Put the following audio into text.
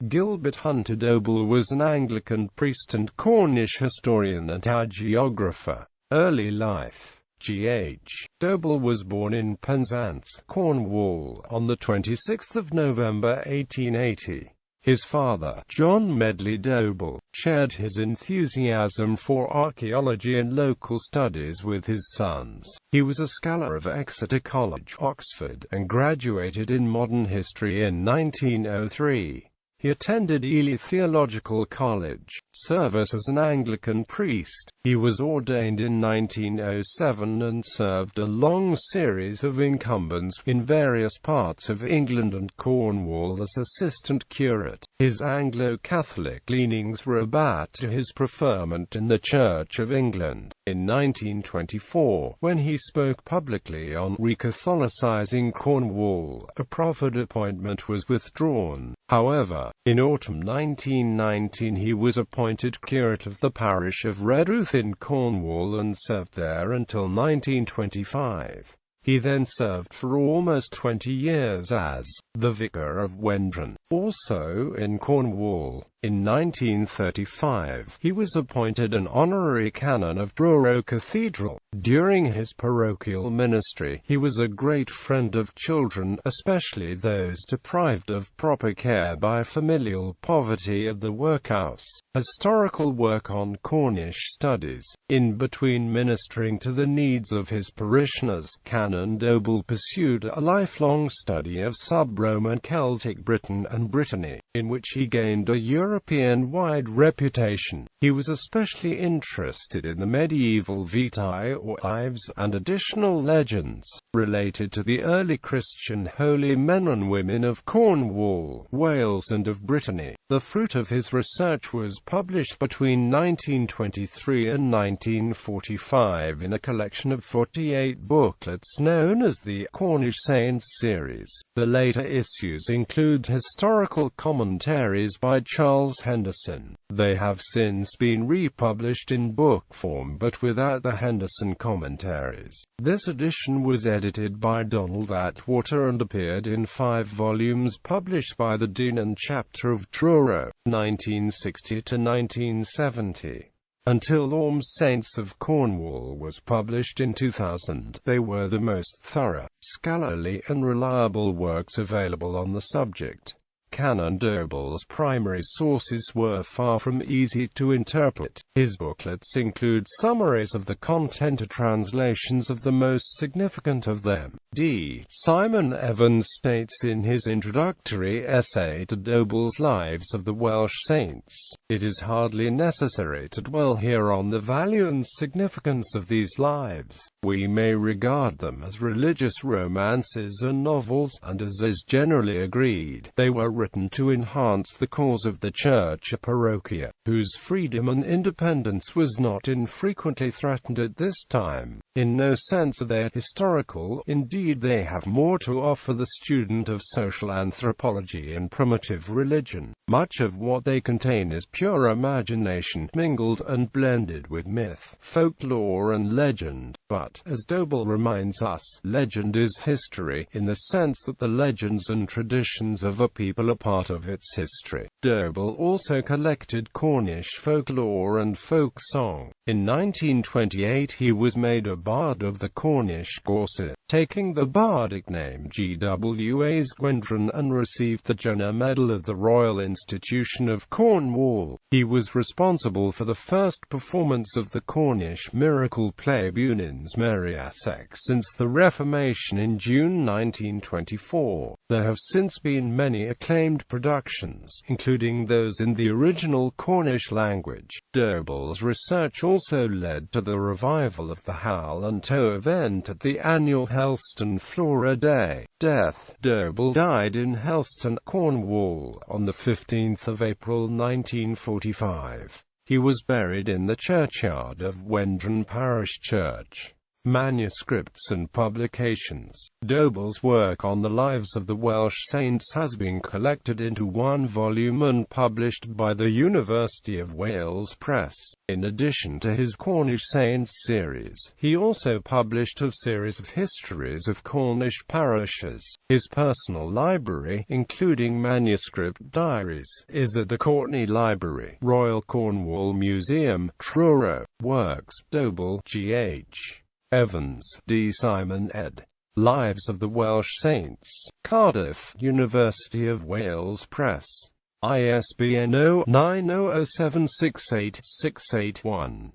Gilbert Hunter Doble was an Anglican priest and Cornish historian and hagiographer. Early life. G.H. Doble was born in Penzance, Cornwall, on the 26th of November 1880. His father, John Medley Doble, shared his enthusiasm for archaeology and local studies with his sons. He was a scholar of Exeter College, Oxford, and graduated in modern history in 1903. He attended Ely Theological College, service as an Anglican priest. He was ordained in 1907 and served a long series of incumbents in various parts of England and Cornwall as assistant curate. His Anglo-Catholic leanings were a bat to his preferment in the Church of England. In 1924, when he spoke publicly on recatholicizing Cornwall, a proffered appointment was withdrawn. However, in autumn 1919 he was appointed curate of the parish of Redruth in Cornwall and served there until 1925. He then served for almost 20 years as the vicar of Wendron, also in Cornwall. In 1935, he was appointed an honorary canon of Truro Cathedral. During his parochial ministry, he was a great friend of children, especially those deprived of proper care by familial poverty of the workhouse. Historical work on Cornish studies. In between ministering to the needs of his parishioners, Canon Doble pursued a lifelong study of sub-Roman Celtic Britain and Brittany, in which he gained a European-wide reputation. He was especially interested in the medieval vitae or lives and additional legends related to the early Christian holy men and women of Cornwall, Wales and of Brittany. The fruit of his research was published between 1923 and 1945 in a collection of 48 booklets known as the Cornish Saints series. The later issues include historical commentaries by Charles Henderson. They have since been republished in book form but without the Henderson commentaries. This edition was edited by Donald Atwater and appeared in 5 volumes published by the Dean and Chapter of Truro, 1960 to 1970. Until All Saints of Cornwall was published in 2000, they were the most thorough, scholarly and reliable works available on the subject. Canon Doble's primary sources were far from easy to interpret. His booklets include summaries of the content and translations of the most significant of them. D. Simon Evans states in his introductory essay to Doble's Lives of the Welsh Saints, "It is hardly necessary to dwell here on the value and significance of these lives. We may regard them as religious romances and novels, and as is generally agreed, they were written to enhance the cause of the Church a Parochia, whose freedom and independence was not infrequently threatened at this time. In no sense are they historical, indeed they have more to offer the student of social anthropology and primitive religion. Much of what they contain is pure imagination, mingled and blended with myth, folklore and legend. But, as Doble reminds us, legend is history, in the sense that the legends and traditions of a people are part of its history." Doble also collected Cornish folklore and folk song. In 1928 he was made a bard of the Cornish Gorsedd, taking the bardic name G.W.A.'s Gwendron, and received the Jonah Medal of the Royal Institution of Cornwall. He was responsible for the first performance of the Cornish miracle play Bunan's Mary Essex since the Reformation in June 1924. There have since been many acclaimed productions, including those in the original Cornish language. Doble's research also led to the revival of the Howl and Toe event at the annual Helston Flora Day. Death. Doble died in Helston, Cornwall, on the 15th of April 1945. He was buried in the churchyard of Wendron Parish Church. Manuscripts and publications. Doble's work on the lives of the Welsh saints has been collected into one volume and published by the University of Wales Press. In addition to his Cornish Saints series, he also published a series of histories of Cornish parishes. His personal library, including manuscript diaries, is at the Courtney Library, Royal Cornwall Museum, Truro. Works. Doble, G.H. Evans, D. Simon ed. Lives of the Welsh Saints. Cardiff, University of Wales Press. ISBN 0-900768-681.